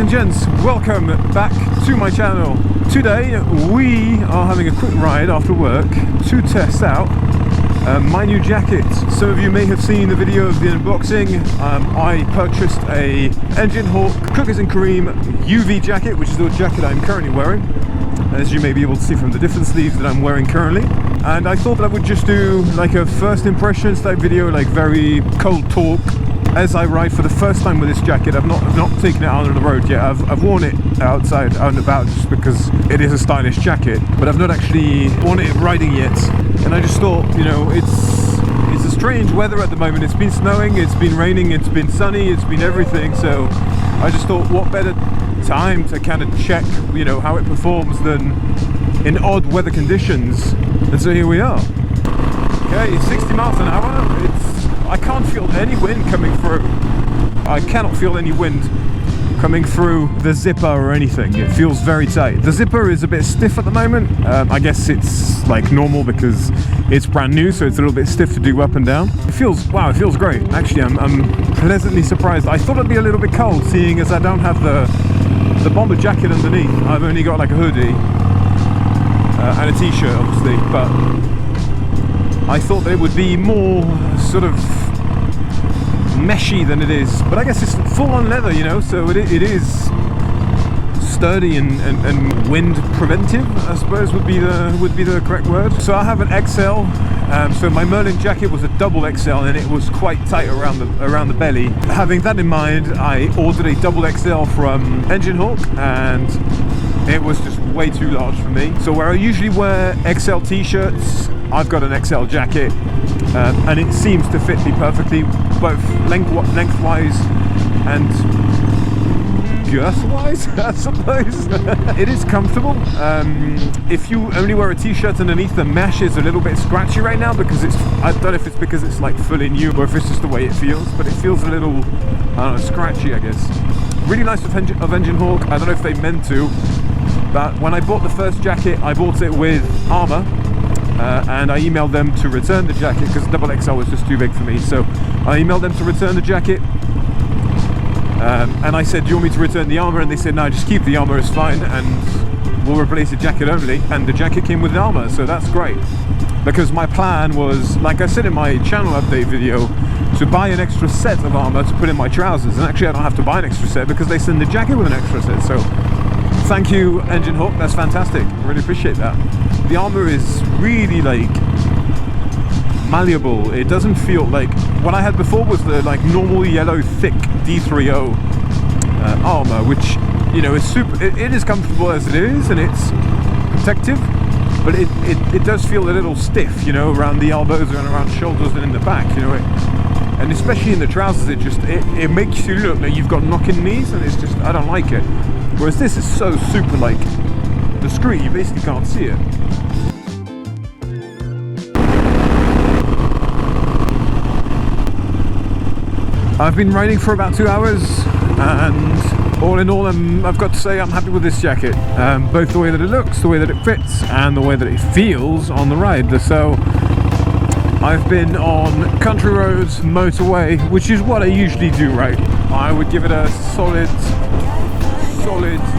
and gents, welcome back to my channel. Today we are having a quick ride after work to test out my new jacket. Some of you may have seen the video of the unboxing. I purchased a ENGINEHAWK Cookies and Cream UV jacket, which is the jacket I'm currently wearing, as you may be able to see from the different sleeves that I'm wearing currently. And I thought that I would just do like a first impressions type video, like very cold talk as I ride for the first time with this jacket. I've not taken it out on the road yet. I've worn it outside, out and about, just because it is a stylish jacket, but I've not actually worn it riding yet. And I just thought, you know, it's a strange weather at the moment. It's been snowing, it's been raining, it's been sunny, it's been everything. So I just thought, what better time to kind of check, you know, how it performs than in odd weather conditions. And so here we are. Okay, 60 miles an hour. I can't feel any wind coming through. I cannot feel any wind coming through the zipper or anything. It feels very tight. The zipper is a bit stiff at the moment. I guess it's like normal because it's brand new, so it's a little bit stiff to do up and down. It feels, wow, it feels great. Actually, I'm pleasantly surprised. I thought it'd be a little bit cold, seeing as I don't have the bomber jacket underneath. I've only got like a hoodie and a t-shirt, obviously, but I thought that it would be more sort of meshy than it is, but I guess it's full-on leather, you know, so it is sturdy and wind preventive, I suppose would be the correct word. So I have an XL. So my Merlin jacket was a double XL and it was quite tight around the belly. Having that in mind, I ordered a double XL from ENGINEHAWK and it was just way too large for me. So where I usually wear XL t-shirts, I've got an XL jacket, and it seems to fit me perfectly, both lengthwise and girth-wise, I suppose. It is comfortable. If you only wear a t-shirt underneath, the mesh is a little bit scratchy right now because I don't know if it's because it's like fully new or if it's just the way it feels, but it feels a little, I don't know, scratchy, I guess. Really nice of ENGINEHAWK. I don't know if they meant to, but when I bought the first jacket, I bought it with armor. And I emailed them to return the jacket because double XL was just too big for me. So I emailed them to return the jacket, and I said, do you want me to return the armor? And they said, no, just keep the armor, it's fine, and we'll replace the jacket only. And the jacket came with the armor, so that's great. Because my plan was, like I said in my channel update video, to buy an extra set of armor to put in my trousers. And actually I don't have to buy an extra set because they send the jacket with an extra set. So thank you, ENGINEHAWK, that's fantastic. I really appreciate that. The armor is really like malleable. It doesn't feel like what I had before was the like normal yellow thick D30 armor, which, you know, is super. It is comfortable as it is, and it's protective, but it does feel a little stiff, you know, around the elbows and around shoulders and in the back, you know. And especially in the trousers, it makes you look like you've got knocking knees, and it's just, I don't like it. Whereas this is so super like discreet, you basically can't see it. I've been riding for about 2 hours, and all in all, I've got to say I'm happy with this jacket. Both the way that it looks, the way that it fits, and the way that it feels on the ride. So I've been on country roads, motorway, which is what I usually do, right? I would give it a solid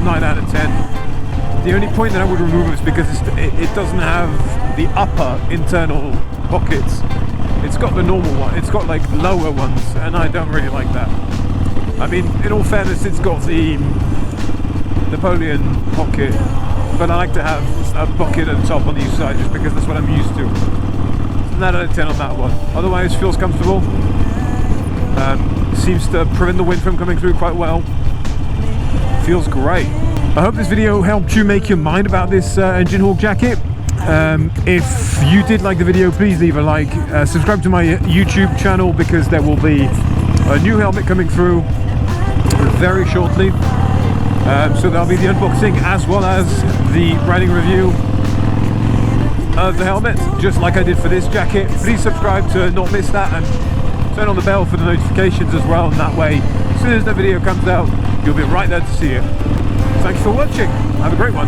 9 out of 10. The only point that I would remove is because it doesn't have the upper internal pockets. It's got the normal one, it's got like lower ones, and I don't really like that. I mean, in all fairness, it's got the Napoleon pocket, but I like to have a pocket at the top on each side just because that's what I'm used to. 9 out of 10 on that one. Otherwise, feels comfortable. Seems to prevent the wind from coming through quite well. Feels great. I hope this video helped you make your mind about this ENGINEHAWK jacket. If you did like the video, please leave a like. Subscribe to my YouTube channel because there will be a new helmet coming through very shortly. So there'll be the unboxing as well as the riding review of the helmet, just like I did for this jacket. Please subscribe to not miss that, and turn on the bell for the notifications as well, and that way, as soon as the video comes out, you'll be right there to see it. Thank you for watching. Have a great one.